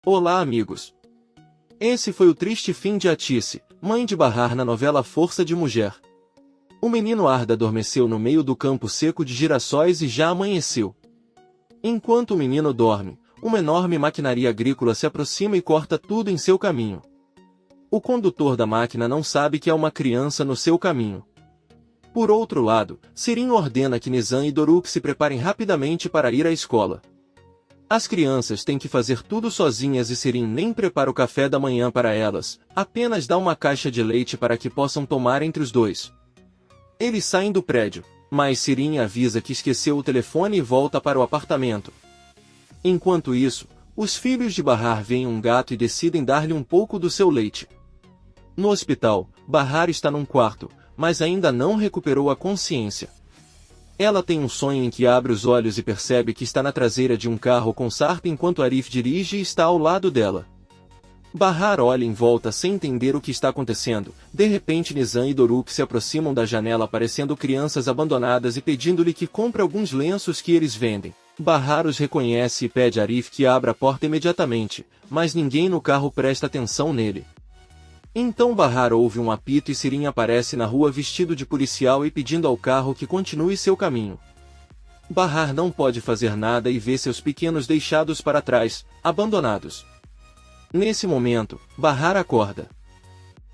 Olá, amigos. Esse foi o triste fim de Atice, mãe de Bahar na novela Força de Mulher. O menino Arda adormeceu no meio do campo seco de girassóis e já amanheceu. Enquanto o menino dorme, uma enorme maquinaria agrícola se aproxima e corta tudo em seu caminho. O condutor da máquina não sabe que há uma criança no seu caminho. Por outro lado, Sirin ordena que Nizam e Doruk se preparem rapidamente para ir à escola. As crianças têm que fazer tudo sozinhas e Sirin nem prepara o café da manhã para elas, apenas dá uma caixa de leite para que possam tomar entre os dois. Eles saem do prédio, mas Sirin avisa que esqueceu o telefone e volta para o apartamento. Enquanto isso, os filhos de Bahar veem um gato e decidem dar-lhe um pouco do seu leite. No hospital, Bahar está num quarto, mas ainda não recuperou a consciência. Ela tem um sonho em que abre os olhos e percebe que está na traseira de um carro com Sarp enquanto Arif dirige e está ao lado dela. Bahar olha em volta sem entender o que está acontecendo. De repente Nizam e Doruk se aproximam da janela parecendo crianças abandonadas e pedindo-lhe que compre alguns lenços que eles vendem. Bahar os reconhece e pede a Arif que abra a porta imediatamente, mas ninguém no carro presta atenção nele. Então Bahar ouve um apito e Sirin aparece na rua vestido de policial e pedindo ao carro que continue seu caminho. Bahar não pode fazer nada e vê seus pequenos deixados para trás, abandonados. Nesse momento, Bahar acorda.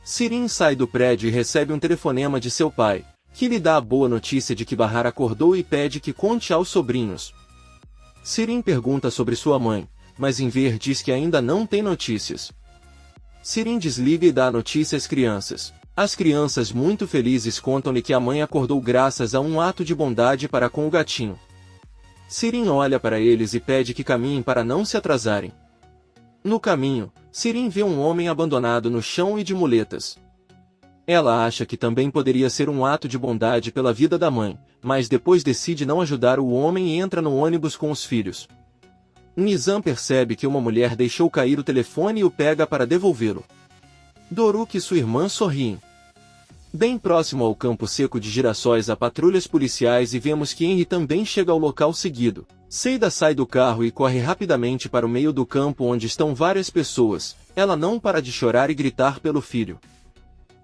Sirin sai do prédio e recebe um telefonema de seu pai, que lhe dá a boa notícia de que Bahar acordou e pede que conte aos sobrinhos. Sirin pergunta sobre sua mãe, mas Enver diz que ainda não tem notícias. Sirin desliga e dá a notícia às crianças. As crianças muito felizes contam-lhe que a mãe acordou graças a um ato de bondade para com o gatinho. Sirin olha para eles e pede que caminhem para não se atrasarem. No caminho, Sirin vê um homem abandonado no chão e de muletas. Ela acha que também poderia ser um ato de bondade pela vida da mãe, mas depois decide não ajudar o homem e entra no ônibus com os filhos. Nizam percebe que uma mulher deixou cair o telefone e o pega para devolvê-lo. Doruk e sua irmã sorriem. Bem próximo ao campo seco de girassóis há patrulhas policiais e vemos que Henry também chega ao local seguido. Seida sai do carro e corre rapidamente para o meio do campo onde estão várias pessoas. Ela não para de chorar e gritar pelo filho.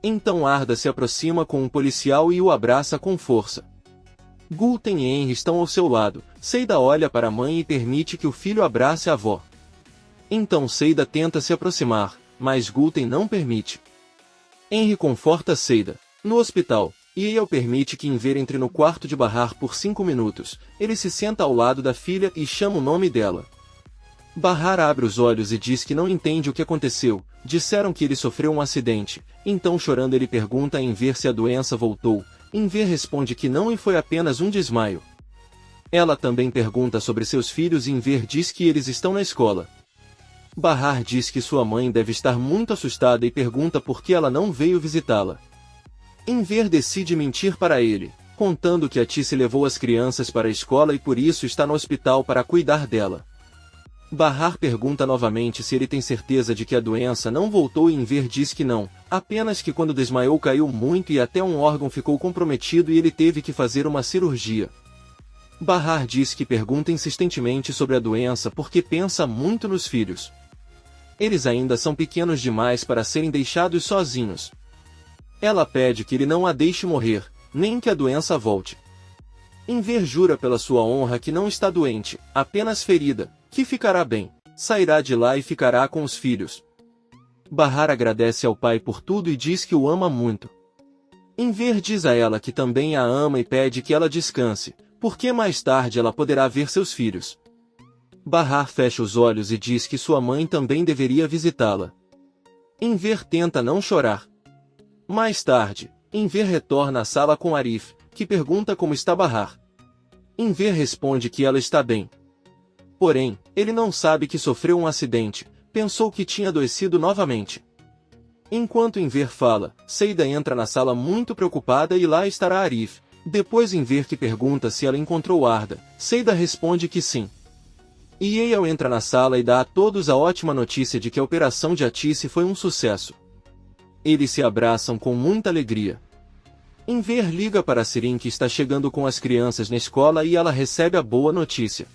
Então Arda se aproxima com um policial e o abraça com força. Gulten e Henry estão ao seu lado. Seida olha para a mãe e permite que o filho abrace a avó. Então Seida tenta se aproximar, mas Gulten não permite. Henry conforta Seida. No hospital, Yael permite que Enver entre no quarto de Bahar por 5 minutos. Ele se senta ao lado da filha e chama o nome dela. Bahar abre os olhos e diz que não entende o que aconteceu. Disseram que ele sofreu um acidente. Então chorando ele pergunta a Enver se a doença voltou. Enver responde que não e foi apenas um desmaio. Ela também pergunta sobre seus filhos e Enver diz que eles estão na escola. Bahar diz que sua mãe deve estar muito assustada e pergunta por que ela não veio visitá-la. Enver decide mentir para ele, contando que Atice levou as crianças para a escola e por isso está no hospital para cuidar dela. Bahar pergunta novamente se ele tem certeza de que a doença não voltou e Enver diz que não, apenas que quando desmaiou caiu muito e até um órgão ficou comprometido e ele teve que fazer uma cirurgia. Bahar diz que pergunta insistentemente sobre a doença porque pensa muito nos filhos. Eles ainda são pequenos demais para serem deixados sozinhos. Ela pede que ele não a deixe morrer, nem que a doença volte. Enver jura pela sua honra que não está doente, apenas ferida, que ficará bem, sairá de lá e ficará com os filhos. Bahar agradece ao pai por tudo e diz que o ama muito. Enver diz a ela que também a ama e pede que ela descanse, porque mais tarde ela poderá ver seus filhos. Bahar fecha os olhos e diz que sua mãe também deveria visitá-la. Enver tenta não chorar. Mais tarde, Enver retorna à sala com Arif, que pergunta como está Bahar. Enver responde que ela está bem. Porém, ele não sabe que sofreu um acidente, pensou que tinha adoecido novamente. Enquanto Enver fala, Seida entra na sala muito preocupada e lá estará Arif. Depois Enver que pergunta se ela encontrou Arda, Seida responde que sim. Yael entra na sala e dá a todos a ótima notícia de que a operação de Atice foi um sucesso. Eles se abraçam com muita alegria. Enver liga para Sirin que está chegando com as crianças na escola e ela recebe a boa notícia.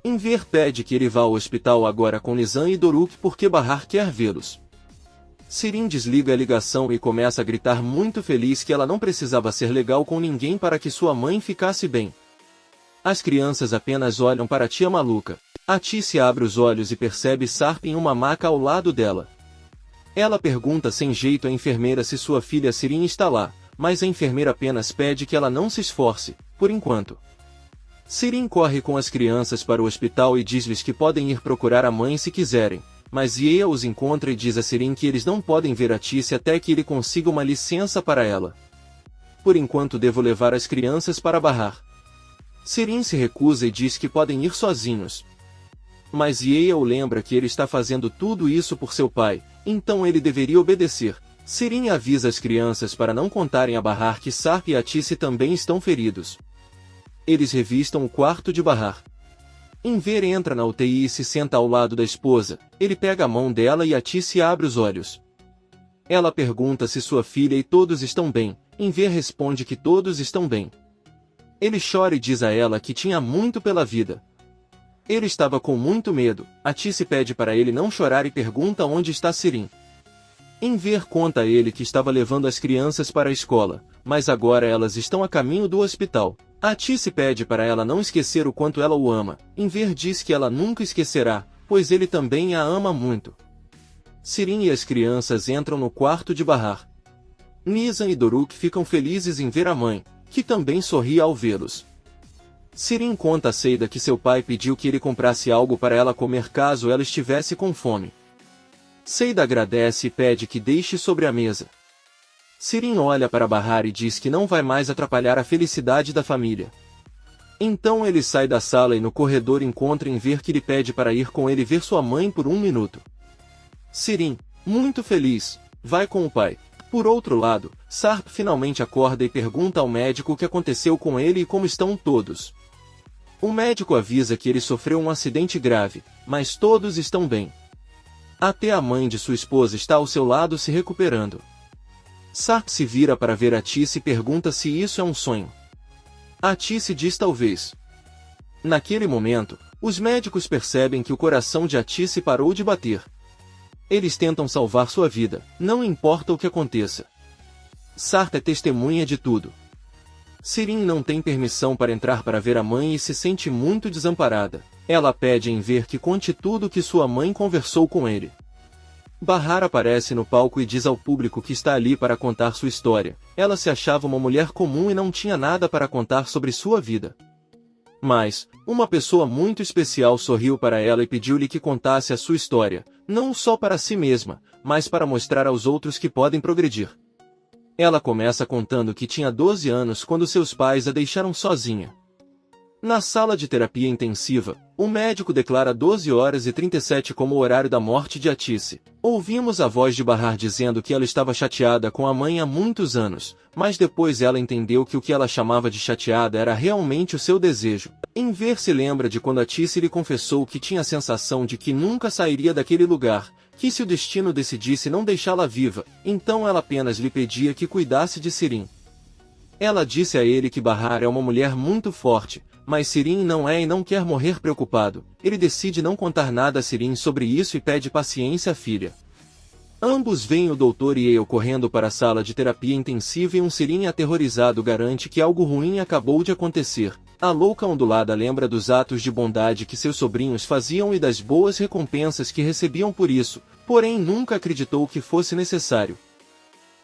Enver pede que ele vá ao hospital agora com Nizam e Doruk porque Bahar quer vê-los. Sirin desliga a ligação e começa a gritar muito feliz que ela não precisava ser legal com ninguém para que sua mãe ficasse bem. As crianças apenas olham para a tia maluca. A Tice abre os olhos e percebe Sarp em uma maca ao lado dela. Ela pergunta sem jeito à enfermeira se sua filha Sirin está lá, mas a enfermeira apenas pede que ela não se esforce, por enquanto. Sirin corre com as crianças para o hospital e diz-lhes que podem ir procurar a mãe se quiserem, mas Yeia os encontra e diz a Sirin que eles não podem ver a Tice até que ele consiga uma licença para ela. Por enquanto devo levar as crianças para Bahar. Sirin se recusa e diz que podem ir sozinhos. Mas Yeia o lembra que ele está fazendo tudo isso por seu pai, então ele deveria obedecer. Sirin avisa as crianças para não contarem a Bahar que Sarp e a Tice também estão feridos. Eles revistam o quarto de Bahar. Enver entra na UTI e se senta ao lado da esposa. Ele pega a mão dela e a Tice abre os olhos. Ela pergunta se sua filha e todos estão bem. Enver responde que todos estão bem. Ele chora e diz a ela que tinha muito pela vida. Ele estava com muito medo. A Tice pede para ele não chorar e pergunta onde está Sirin. Enver conta a ele que estava levando as crianças para a escola, mas agora elas estão a caminho do hospital. A Tice pede para ela não esquecer o quanto ela o ama. Enver diz que ela nunca esquecerá, pois ele também a ama muito. Sirin e as crianças entram no quarto de Bahar. Nizam e Doruk ficam felizes em ver a mãe, que também sorri ao vê-los. Sirin conta a Seida que seu pai pediu que ele comprasse algo para ela comer caso ela estivesse com fome. Seida agradece e pede que deixe sobre a mesa. Sirin olha para Bahar e diz que não vai mais atrapalhar a felicidade da família. Então ele sai da sala e no corredor encontra Enver que lhe pede para ir com ele ver sua mãe por 1 minuto. Sirin, muito feliz, vai com o pai. Por outro lado, Sarp finalmente acorda e pergunta ao médico o que aconteceu com ele e como estão todos. O médico avisa que ele sofreu um acidente grave, mas todos estão bem. Até a mãe de sua esposa está ao seu lado se recuperando. Sarp se vira para ver a Tice e pergunta se isso é um sonho. A Tice diz talvez. Naquele momento, os médicos percebem que o coração de Tice parou de bater. Eles tentam salvar sua vida, não importa o que aconteça. Sarp é testemunha de tudo. Sirin não tem permissão para entrar para ver a mãe e se sente muito desamparada. Ela pede em ver que conte tudo o que sua mãe conversou com ele. Bahar aparece no palco e diz ao público que está ali para contar sua história. Ela se achava uma mulher comum e não tinha nada para contar sobre sua vida. Mas, uma pessoa muito especial sorriu para ela e pediu-lhe que contasse a sua história, não só para si mesma, mas para mostrar aos outros que podem progredir. Ela começa contando que tinha 12 anos quando seus pais a deixaram sozinha. Na sala de terapia intensiva, o médico declara 12h37 como o horário da morte de Tice. Ouvimos a voz de Bahar dizendo que ela estava chateada com a mãe há muitos anos, mas depois ela entendeu que o que ela chamava de chateada era realmente o seu desejo. Enver se lembra de quando Tice lhe confessou que tinha a sensação de que nunca sairia daquele lugar, que se o destino decidisse não deixá-la viva, então ela apenas lhe pedia que cuidasse de Sirin. Ela disse a ele que Bahar é uma mulher muito forte, mas Sirin não é e não quer morrer preocupado. Ele decide não contar nada a Sirin sobre isso e pede paciência à filha. Ambos veem o Dr. Yale correndo para a sala de terapia intensiva e um Sirin aterrorizado garante que algo ruim acabou de acontecer. A louca ondulada lembra dos atos de bondade que seus sobrinhos faziam e das boas recompensas que recebiam por isso, porém nunca acreditou que fosse necessário.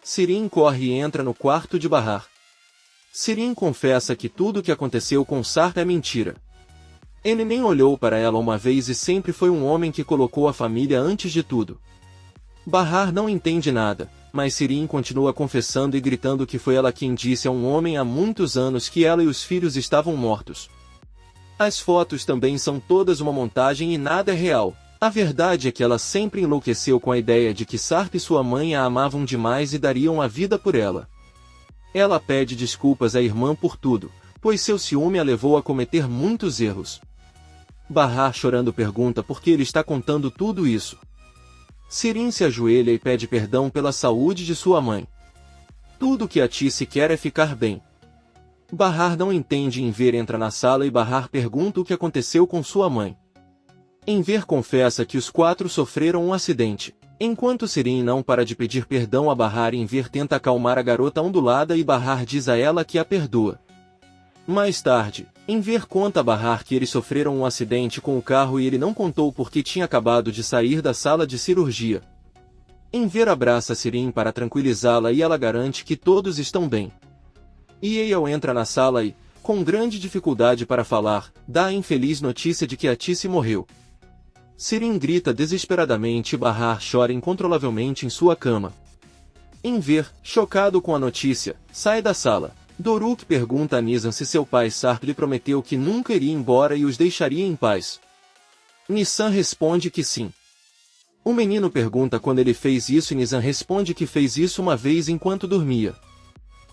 Sirin corre e entra no quarto de Bahar. Sirin confessa que tudo o que aconteceu com Sarp é mentira. Ele nem olhou para ela uma vez e sempre foi um homem que colocou a família antes de tudo. Bahar não entende nada, mas Sirin continua confessando e gritando que foi ela quem disse a um homem há muitos anos que ela e os filhos estavam mortos. As fotos também são todas uma montagem e nada é real. A verdade é que ela sempre enlouqueceu com a ideia de que Sarp e sua mãe a amavam demais e dariam a vida por ela. Ela pede desculpas à irmã por tudo, pois seu ciúme a levou a cometer muitos erros. Bahar chorando pergunta por que ele está contando tudo isso. Sirin se ajoelha e pede perdão pela saúde de sua mãe. Tudo que Tice quer é ficar bem. Bahar não entende. Enver entra na sala e Bahar pergunta o que aconteceu com sua mãe. Enver confessa que os 4 sofreram um acidente. Enquanto Sirin não para de pedir perdão a Bahar, Enver tenta acalmar a garota ondulada e Bahar diz a ela que a perdoa. Mais tarde, Enver conta a Bahar que eles sofreram um acidente com o carro e ele não contou porque tinha acabado de sair da sala de cirurgia. Enver abraça Sirin para tranquilizá-la e ela garante que todos estão bem. Yael entra na sala e, com grande dificuldade para falar, dá a infeliz notícia de que Atice morreu. Sirin grita desesperadamente e Bahar chora incontrolavelmente em sua cama. Enver, chocado com a notícia, sai da sala. Doruk pergunta a Nizam se seu pai Sarp lhe prometeu que nunca iria embora e os deixaria em paz. Nissan responde que sim. O menino pergunta quando ele fez isso e Nizam responde que fez isso uma vez enquanto dormia.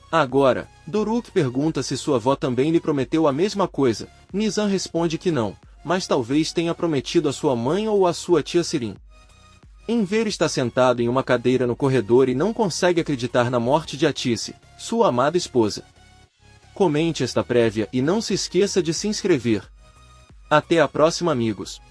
Agora, Doruk pergunta se sua avó também lhe prometeu a mesma coisa. Nizam responde que não, mas talvez tenha prometido a sua mãe ou a sua tia Sirin. Enver está sentado em uma cadeira no corredor e não consegue acreditar na morte de Atice, sua amada esposa. Comente esta prévia e não se esqueça de se inscrever. Até a próxima, amigos.